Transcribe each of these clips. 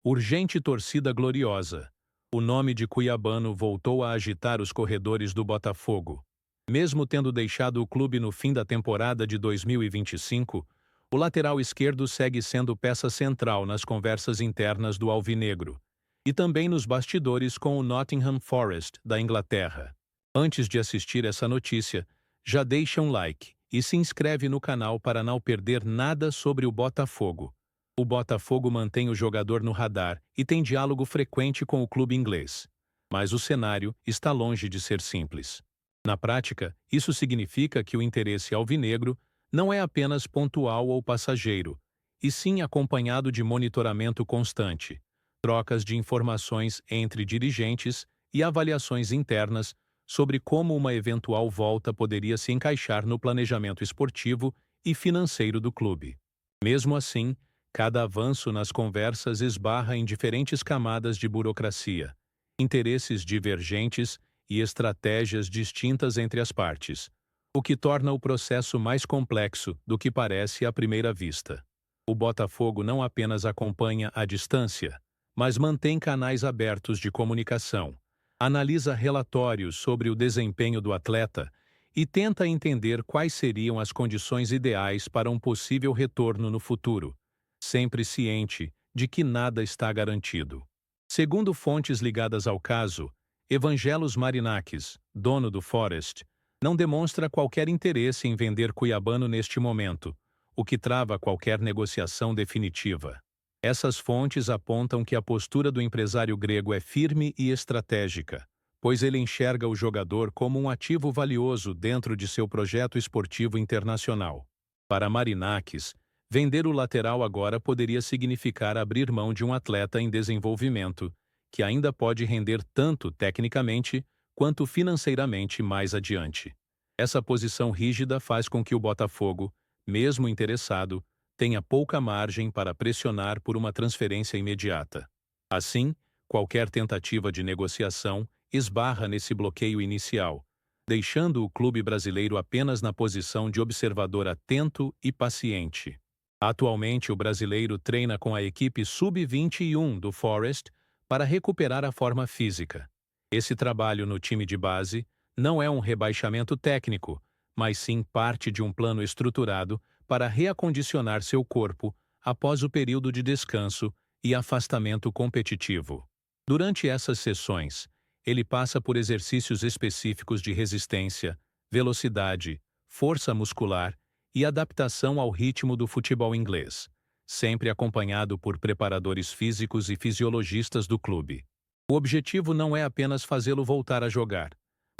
Urgente torcida gloriosa. O nome de Cuiabano voltou a agitar os corredores do Botafogo. Mesmo tendo deixado o clube no fim da temporada de 2025, o lateral esquerdo segue sendo peça central nas conversas internas do Alvinegro e também nos bastidores com o Nottingham Forest da Inglaterra. Antes de assistir essa notícia, já deixa um like e se inscreve no canal para não perder nada sobre o Botafogo. O Botafogo mantém o jogador no radar e tem diálogo frequente com o clube inglês. Mas o cenário está longe de ser simples. Na prática, isso significa que o interesse alvinegro não é apenas pontual ou passageiro, e sim acompanhado de monitoramento constante, trocas de informações entre dirigentes e avaliações internas sobre como uma eventual volta poderia se encaixar no planejamento esportivo e financeiro do clube. Mesmo assim, cada avanço nas conversas esbarra em diferentes camadas de burocracia, interesses divergentes e estratégias distintas entre as partes, o que torna o processo mais complexo do que parece à primeira vista. O Botafogo não apenas acompanha à distância, mas mantém canais abertos de comunicação, analisa relatórios sobre o desempenho do atleta e tenta entender quais seriam as condições ideais para um possível retorno no futuro, sempre ciente de que nada está garantido. Segundo fontes ligadas ao caso, Evangelos Marinakis, dono do Forest, não demonstra qualquer interesse em vender Cuiabano neste momento, o que trava qualquer negociação definitiva. Essas fontes apontam que a postura do empresário grego é firme e estratégica, pois ele enxerga o jogador como um ativo valioso dentro de seu projeto esportivo internacional. Para Marinakis, vender o lateral agora poderia significar abrir mão de um atleta em desenvolvimento, que ainda pode render tanto tecnicamente quanto financeiramente mais adiante. Essa posição rígida faz com que o Botafogo, mesmo interessado, tenha pouca margem para pressionar por uma transferência imediata. Assim, qualquer tentativa de negociação esbarra nesse bloqueio inicial, deixando o clube brasileiro apenas na posição de observador atento e paciente. Atualmente, o brasileiro treina com a equipe sub-21 do Forest para recuperar a forma física. Esse trabalho no time de base não é um rebaixamento técnico, mas sim parte de um plano estruturado para reacondicionar seu corpo após o período de descanso e afastamento competitivo. Durante essas sessões, ele passa por exercícios específicos de resistência, velocidade, força muscular e adaptação ao ritmo do futebol inglês, sempre acompanhado por preparadores físicos e fisiologistas do clube. O objetivo não é apenas fazê-lo voltar a jogar,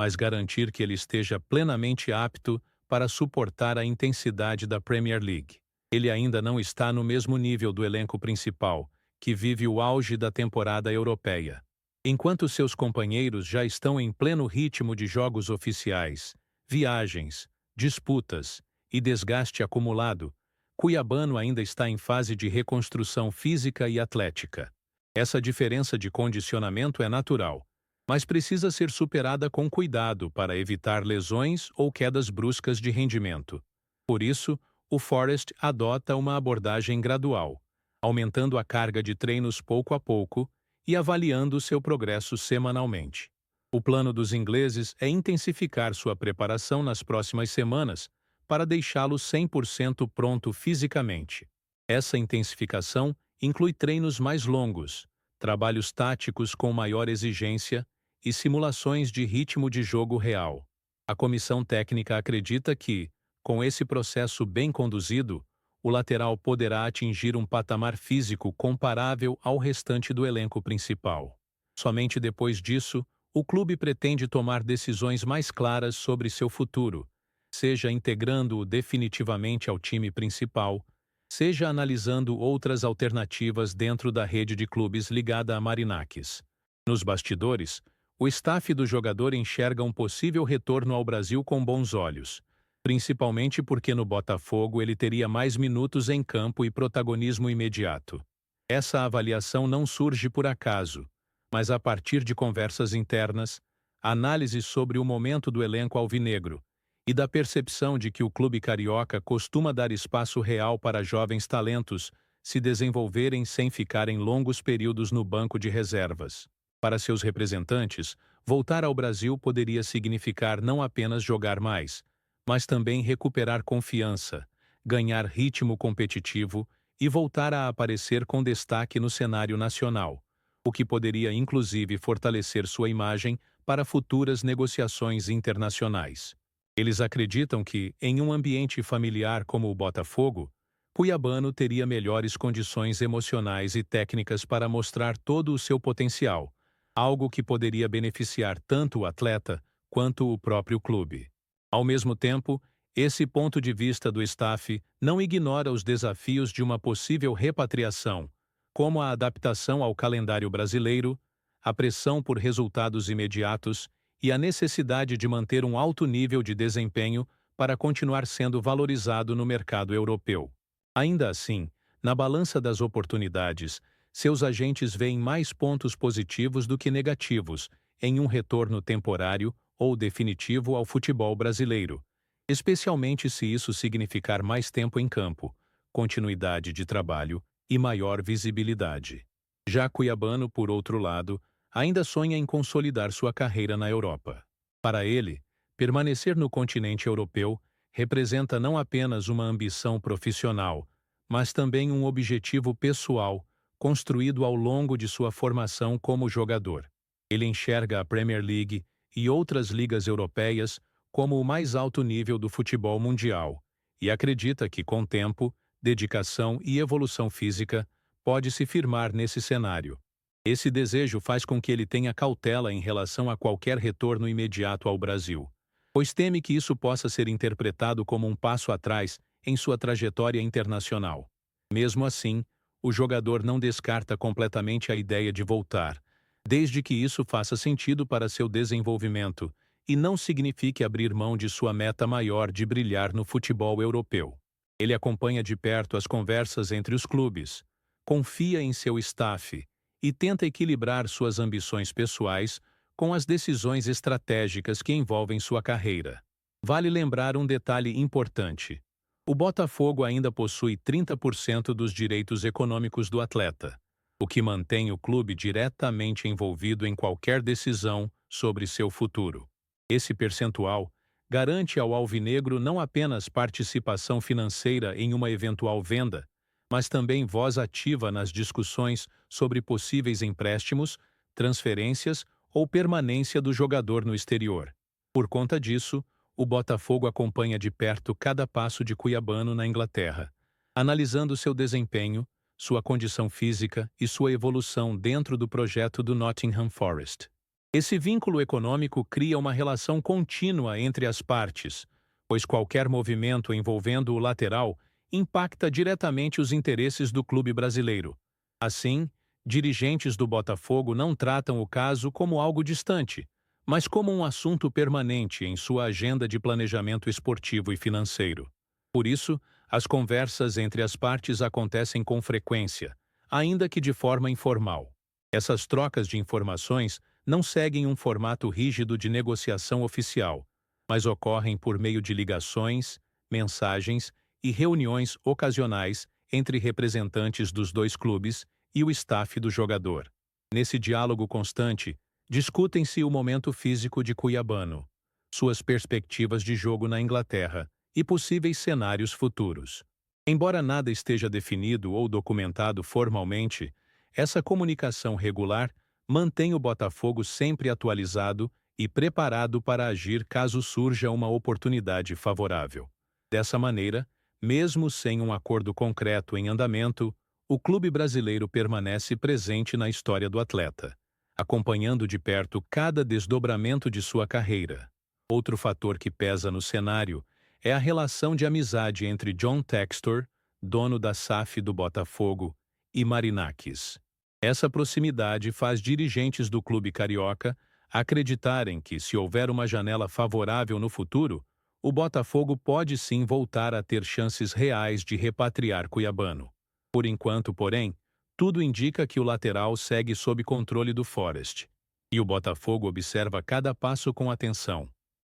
mas garantir que ele esteja plenamente apto para suportar a intensidade da Premier League. Ele ainda não está no mesmo nível do elenco principal, que vive o auge da temporada europeia. Enquanto seus companheiros já estão em pleno ritmo de jogos oficiais, viagens, disputas e desgaste acumulado, Cuiabano ainda está em fase de reconstrução física e atlética. Essa diferença de condicionamento é natural, mas precisa ser superada com cuidado para evitar lesões ou quedas bruscas de rendimento. Por isso, o Forest adota uma abordagem gradual, aumentando a carga de treinos pouco a pouco e avaliando seu progresso semanalmente. O plano dos ingleses é intensificar sua preparação nas próximas semanas para deixá-lo 100% pronto fisicamente. Essa intensificação inclui treinos mais longos, trabalhos táticos com maior exigência e simulações de ritmo de jogo real. A comissão técnica acredita que, com esse processo bem conduzido, o lateral poderá atingir um patamar físico comparável ao restante do elenco principal. Somente depois disso, o clube pretende tomar decisões mais claras sobre seu futuro, seja integrando-o definitivamente ao time principal, seja analisando outras alternativas dentro da rede de clubes ligada a Marinakis. Nos bastidores, o staff do jogador enxerga um possível retorno ao Brasil com bons olhos, principalmente porque no Botafogo ele teria mais minutos em campo e protagonismo imediato. Essa avaliação não surge por acaso, mas a partir de conversas internas, análise sobre o momento do elenco alvinegro e da percepção de que o clube carioca costuma dar espaço real para jovens talentos se desenvolverem sem ficarem longos períodos no banco de reservas. Para seus representantes, voltar ao Brasil poderia significar não apenas jogar mais, mas também recuperar confiança, ganhar ritmo competitivo e voltar a aparecer com destaque no cenário nacional, o que poderia inclusive fortalecer sua imagem para futuras negociações internacionais. Eles acreditam que, em um ambiente familiar como o Botafogo, Cuiabano teria melhores condições emocionais e técnicas para mostrar todo o seu potencial, algo que poderia beneficiar tanto o atleta quanto o próprio clube. Ao mesmo tempo, esse ponto de vista do staff não ignora os desafios de uma possível repatriação, como a adaptação ao calendário brasileiro, a pressão por resultados imediatos e a necessidade de manter um alto nível de desempenho para continuar sendo valorizado no mercado europeu. Ainda assim, na balança das oportunidades, seus agentes veem mais pontos positivos do que negativos em um retorno temporário ou definitivo ao futebol brasileiro, especialmente se isso significar mais tempo em campo, continuidade de trabalho e maior visibilidade. Já Cuiabano, por outro lado, ainda sonha em consolidar sua carreira na Europa. Para ele, permanecer no continente europeu representa não apenas uma ambição profissional, mas também um objetivo pessoal construído ao longo de sua formação como jogador. Ele enxerga a Premier League e outras ligas europeias como o mais alto nível do futebol mundial e acredita que, com tempo, dedicação e evolução física, pode se firmar nesse cenário. Esse desejo faz com que ele tenha cautela em relação a qualquer retorno imediato ao Brasil, pois teme que isso possa ser interpretado como um passo atrás em sua trajetória internacional. Mesmo assim, o jogador não descarta completamente a ideia de voltar, desde que isso faça sentido para seu desenvolvimento e não signifique abrir mão de sua meta maior de brilhar no futebol europeu. Ele acompanha de perto as conversas entre os clubes, confia em seu staff e tenta equilibrar suas ambições pessoais com as decisões estratégicas que envolvem sua carreira. Vale lembrar um detalhe importante. O Botafogo ainda possui 30% dos direitos econômicos do atleta, o que mantém o clube diretamente envolvido em qualquer decisão sobre seu futuro. Esse percentual garante ao alvinegro não apenas participação financeira em uma eventual venda, mas também voz ativa nas discussões sobre possíveis empréstimos, transferências ou permanência do jogador no exterior. Por conta disso, o Botafogo acompanha de perto cada passo de Cuiabano na Inglaterra, analisando seu desempenho, sua condição física e sua evolução dentro do projeto do Nottingham Forest. Esse vínculo econômico cria uma relação contínua entre as partes, pois qualquer movimento envolvendo o lateral impacta diretamente os interesses do clube brasileiro. Assim, dirigentes do Botafogo não tratam o caso como algo distante, mas como um assunto permanente em sua agenda de planejamento esportivo e financeiro. Por isso, as conversas entre as partes acontecem com frequência, ainda que de forma informal. Essas trocas de informações não seguem um formato rígido de negociação oficial, mas ocorrem por meio de ligações, mensagens e reuniões ocasionais entre representantes dos dois clubes e o staff do jogador. Nesse diálogo constante, discutem-se o momento físico de Cuiabano, suas perspectivas de jogo na Inglaterra e possíveis cenários futuros. Embora nada esteja definido ou documentado formalmente, essa comunicação regular mantém o Botafogo sempre atualizado e preparado para agir caso surja uma oportunidade favorável. Dessa maneira, mesmo sem um acordo concreto em andamento, o clube brasileiro permanece presente na história do atleta, acompanhando de perto cada desdobramento de sua carreira. Outro fator que pesa no cenário é a relação de amizade entre John Textor, dono da SAF do Botafogo, e Marinakis. Essa proximidade faz dirigentes do clube carioca acreditarem que, se houver uma janela favorável no futuro, o Botafogo pode sim voltar a ter chances reais de repatriar Cuiabano. Por enquanto, porém, tudo indica que o lateral segue sob controle do Forest, e o Botafogo observa cada passo com atenção.